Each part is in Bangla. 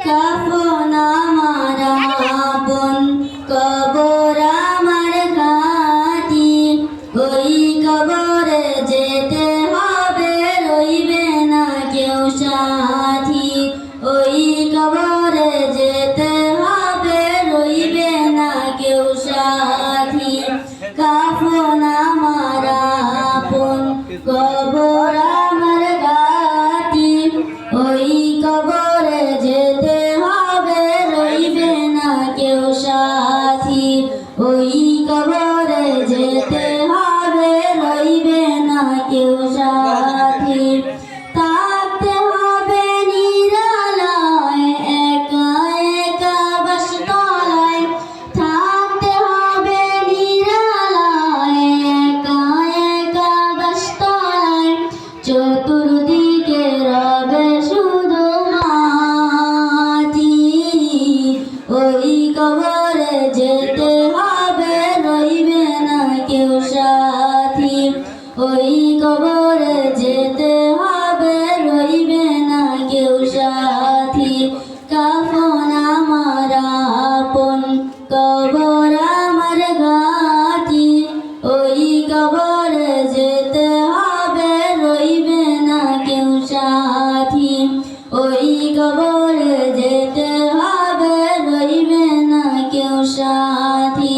কাফন আমার আপন কবর আমার ঘাটি ওই কবরে যেতে হবে রইবে না কেউ সাথী ওই কবরে যেতে হবে রইবে না কেউ সাথী কাফন আমার আপন কবর আমার ঘাটি ওই কবরে যেতে হবে রইবে না কেউ সাথী ওই কবরে যেতে হবে রইবে না কেউ সাথী থাকতে হবে নিরালায় একা একা বাসতলায় থাকতে হবে নিরালায় একা একা বাসতলায় চতুর্দিকে রবে শুধু মাটি ওই কবরে যেতে হবে রইবে না কেউ সাথী ওই কবরে যেতে হবে রইবে না কেউ সাথী কাফন আমার আপন কবর আমার ঘাটি ওই কবরে যেতে হবে রইবে না কেউ সাথী ওই কবরে যেতে হবে রইবে না কেউ সাথী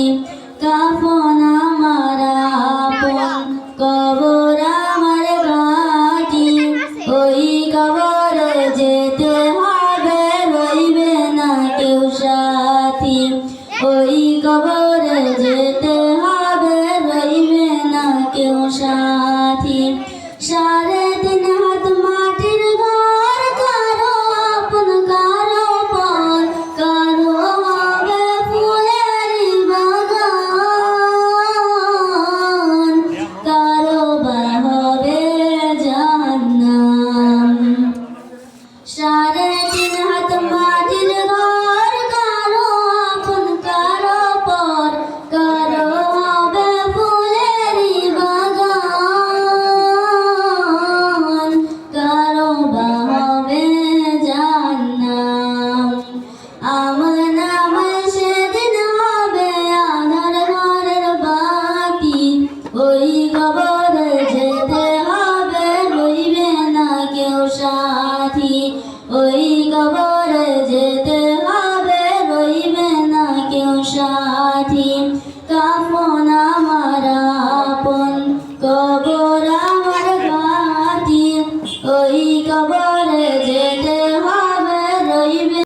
কাফন আমার আপন কবর আমার ঘাটি ওই কবরে যেতে হবে রইবে না কেউ সাথী ওই কবরে যেতে হবে রইবে না কেউ সাথী 3.5 হাত মাটির ঘর কারো আপন কারো পর কারো হবে ফুলের বাগান কারো বা হবে জাহান্নাম 3.5 হাত মাটির ঘর কারো আপন কারো পর কারো হবে ফুলের বাগান কারো বা হবে জাহান্নাম আমল নামায় সেদিন হবে আধার ঘরের বাতি ওই কবরে যেতে হবে রইবে না কেউ সাথী ওই কবরে যেতে হবে রইবে না কেউ সাথী কাফন আমার আপন কবর আমার ঘাটি ওই কবর